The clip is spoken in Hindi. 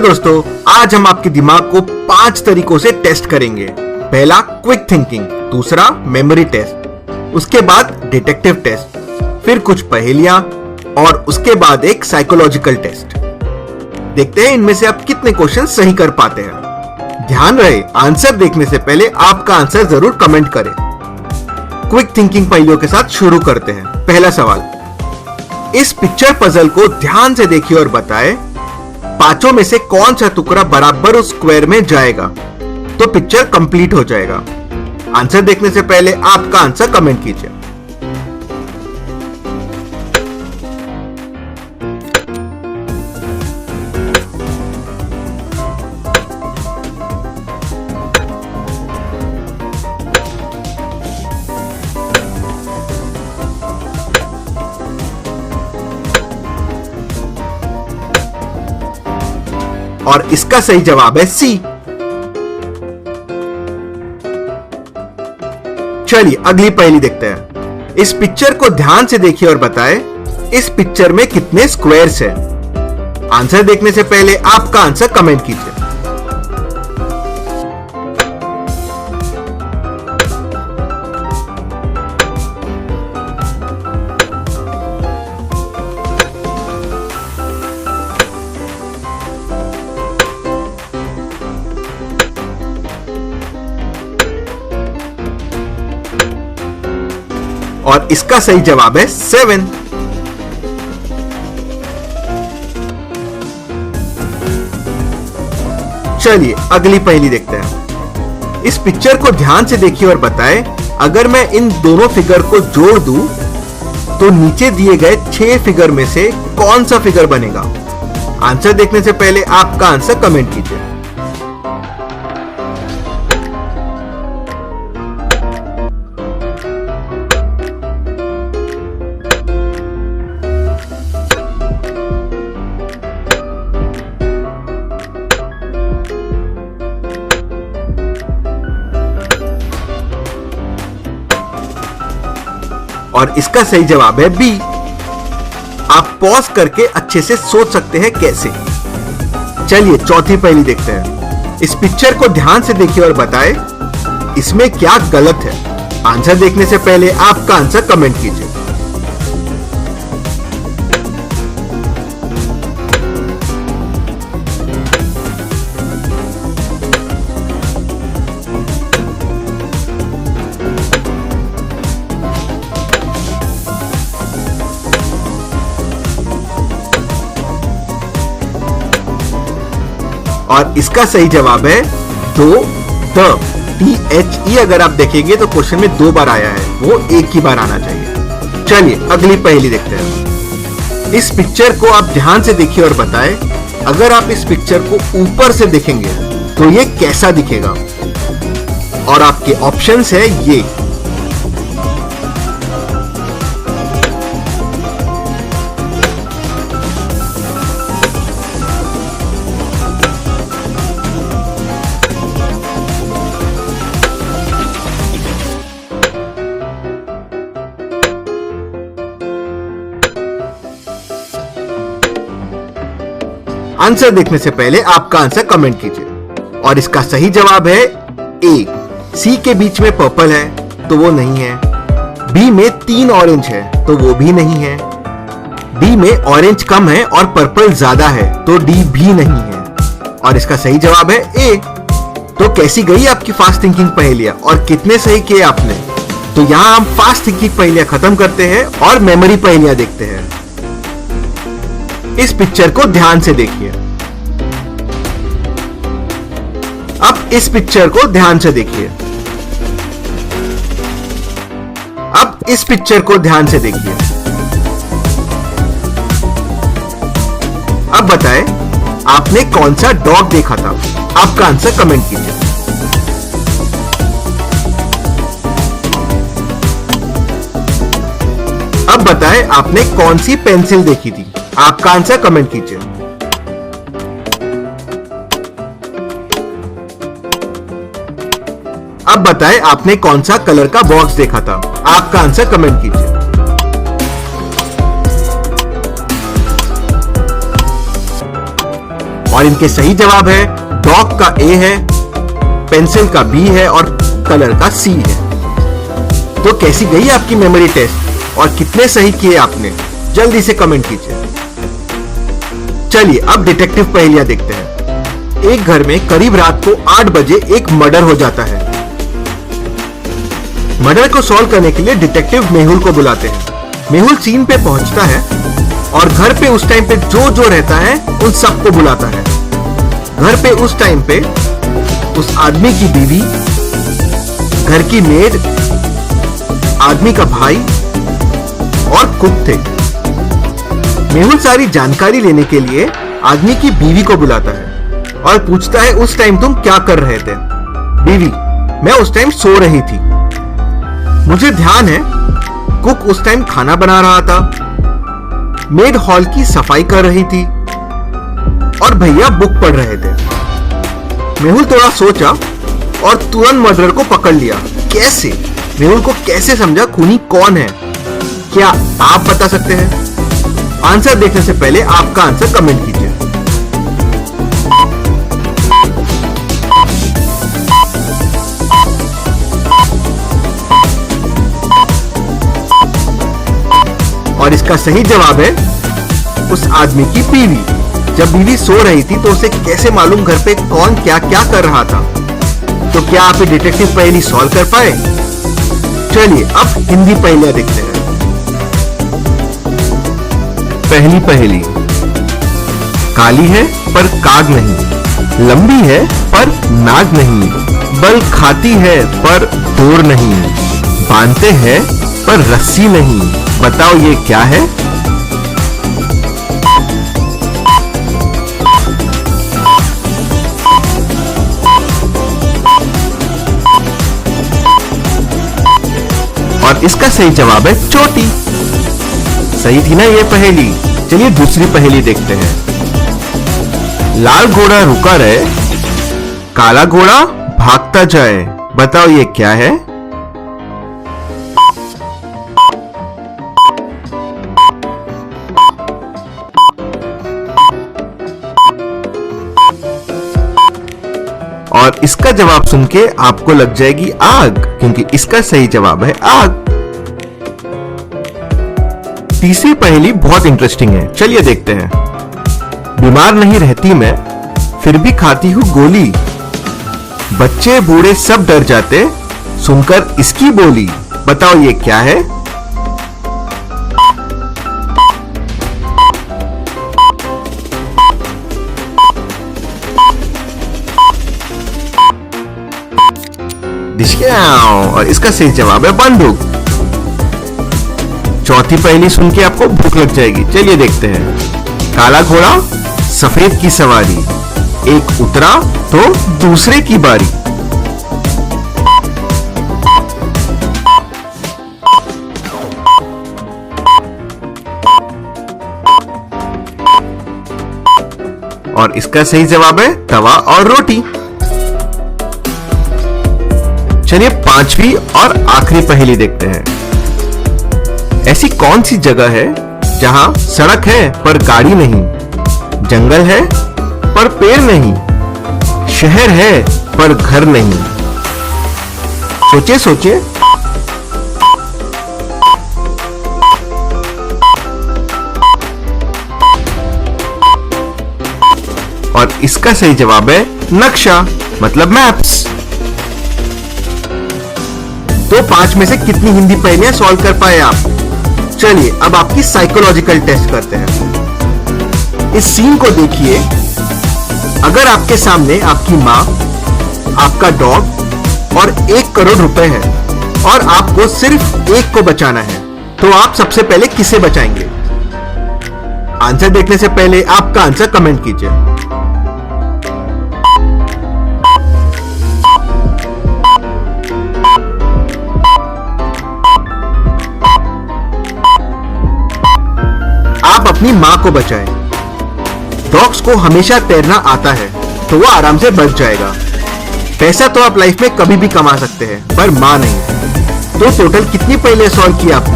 दोस्तों, आज हम आपके दिमाग को 5 तरीकों से टेस्ट करेंगे। पहला क्विक थिंकिंग, दूसरा मेमोरी टेस्ट, उसके बाद डिटेक्टिव टेस्ट, फिर कुछ पहेलियां और उसके बाद एक साइकोलॉजिकल टेस्ट। देखते हैं इनमें से आप कितने क्वेश्चन सही कर पाते हैं। ध्यान रहे, आंसर देखने से पहले आपका आंसर जरूर कमेंट करें। क्विक थिंकिंग पहेलियों के साथ शुरू करते हैं। पहला सवाल, इस पिक्चर पजल को ध्यान से देखिए और बताएं पांचों में से कौन सा टुकड़ा बराबर उस स्क्वायर में जाएगा तो पिक्चर कंप्लीट हो जाएगा। आंसर देखने से पहले आपका आंसर कमेंट कीजिए। और इसका सही जवाब है सी। चलिए अगली पहेली देखते हैं। इस पिक्चर को ध्यान से देखिए और बताएं इस पिक्चर में कितने स्क्वायर्स हैं। आंसर देखने से पहले आपका आंसर कमेंट कीजिए। और इसका सही जवाब है 7। चलिए अगली पहेली देखते हैं। इस पिक्चर को ध्यान से देखिए और बताएं अगर मैं इन दोनों फिगर को जोड़ दूं तो नीचे दिए गए 6 फिगर में से कौन सा फिगर बनेगा। आंसर देखने से पहले आपका आंसर कमेंट कीजिए। और इसका सही जवाब है बी। आप पॉज करके अच्छे से सोच सकते हैं कैसे। चलिए चौथी पहेली देखते हैं। इस पिक्चर को ध्यान से देखिए और बताएं इसमें क्या गलत है। आंसर देखने से पहले आपका आंसर कमेंट कीजिए। और इसका सही जवाब है दो। THE अगर आप देखेंगे तो क्वेश्चन में 2 बार आया है, वो एक ही बार आना चाहिए। चलिए अगली पहेली देखते हैं। इस पिक्चर को आप ध्यान से देखिए और बताएं अगर आप इस पिक्चर को ऊपर से देखेंगे तो ये कैसा दिखेगा। और आपके ऑप्शंस है ये। आंसर देखने से पहले आपका आंसर कमेंट कीजिए। और इसका सही जवाब है ए। सी के बीच में पर्पल है तो वो नहीं है। बी में 3 ऑरेंज है तो वो भी नहीं है। डी में ऑरेंज कम है और पर्पल ज्यादा है तो डी भी नहीं है। और इसका सही जवाब है ए। तो कैसी गई आपकी फास्ट थिंकिंग पहेलियां और कितने सही किए आपने। तो यहां हम फास्ट थिंकिंग पहेलियां खत्म करते हैं और मेमोरी पहेलियां देखते हैं। इस पिक्चर को ध्यान से देखिए। अब इस पिक्चर को ध्यान से देखिए। अब इस पिक्चर को ध्यान से देखिए। अब बताएं आपने कौन सा डॉग देखा था। आपका आंसर कमेंट कीजिए। अब बताएं आपने कौन सी पेंसिल देखी थी। आपका आंसर कमेंट कीजिए। अब बताएं आपने कौन सा कलर का बॉक्स देखा था। आपका आंसर कमेंट कीजिए। और इनके सही जवाब है डॉग का ए है, पेंसिल का बी है और कलर का सी है। तो कैसी गई आपकी मेमोरी टेस्ट और कितने सही किए आपने, जल्दी से कमेंट कीजिए। चलिए अब डिटेक्टिव पहेलियां देखते हैं। एक घर में करीब रात को 8 बजे एक मर्डर हो जाता है। मर्डर को सॉल्व करने के लिए डिटेक्टिव मेहुल को बुलाते हैं। मेहुल सीन पे पहुंचता है और घर पे उस टाइम पे जो रहता है उन सबको बुलाता है। घर पे उस टाइम पे उस आदमी की बीवी, घर की मेड, आदमी का भाई और कुक थे। मेहुल सारी जानकारी लेने के लिए आदमी की बीवी को बुलाता है और पूछता है उस टाइम तुम क्या कर रहे थे। बीवी: मैं उस टाइम सो रही थी। मुझे ध्यान है कुक उस टाइम खाना बना रहा था, मेड हॉल की सफाई कर रही थी और भैया बुक पढ़ रहे थे। मेहुल थोड़ा सोचा और तुरंत मर्डरर को पकड़ लिया। कैसे? मेहुल को कैसे समझा खूनी कौन है? क्या आप बता सकते हैं? आंसर देखने से पहले आपका आंसर कमेंट कीजिए। और इसका सही जवाब है उस आदमी की बीवी। जब बीवी सो रही थी तो उसे कैसे मालूम घर पे कौन क्या क्या कर रहा था? तो क्या आप ये डिटेक्टिव पहेली सॉल्व कर पाए? चलिए अब हिंदी पहेलियां देखते हैं। पहली पहेली। काली है पर काग नहीं, लंबी है पर नाग नहीं, बल खाती है पर डोर नहीं, बांधते हैं पर रस्सी नहीं, बताओ ये क्या है? और इसका सही जवाब है चोटी। सही थी ना ये पहेली? चलिए दूसरी पहेली देखते हैं। लाल घोड़ा रुका रहे, काला घोड़ा भागता जाए, बताओ ये क्या है? और इसका जवाब सुन के आपको लग जाएगी आग, क्योंकि इसका सही जवाब है आग। तीसरी पहेली बहुत इंटरेस्टिंग है, चलिए देखते हैं। बीमार नहीं रहती मैं, फिर भी खाती हूं गोली, बच्चे बूढ़े सब डर जाते सुनकर इसकी बोली, बताओ ये क्या है? और इसका सही जवाब है बंदूक। चौथी पहेली सुन के आपको भूख लग जाएगी, चलिए देखते हैं। काला घोड़ा सफेद की सवारी, एक उतरा तो दूसरे की बारी, और इसका सही जवाब है तवा और रोटी। चलिए पांचवी और आखिरी पहेली देखते हैं। ऐसी कौन सी जगह है जहां सड़क है पर गाड़ी नहीं, जंगल है पर पेड़ नहीं, शहर है पर घर नहीं? सोचिए सोचिए। और इसका सही जवाब है नक्शा, मतलब मैप्स। तो 5 में से कितनी हिंदी पहेलियां सॉल्व कर पाए आप? चलिए अब आपकी साइकोलॉजिकल टेस्ट करते हैं। इस सीन को देखिए। अगर आपके सामने आपकी माँ, आपका डॉग और 1 करोड़ रुपए है और आपको सिर्फ एक को बचाना है, तो आप सबसे पहले किसे बचाएंगे? आंसर देखने से पहले आपका आंसर कमेंट कीजिए। आप अपनी मां को बचाएं। डॉग्स को हमेशा तैरना आता है, तो वो आराम से बच जाएगा। पैसा तो आप लाइफ में कभी भी कमा सकते हैं, पर मां नहीं। तो टोटल कितनी पहेलियां सॉल्व की आपने?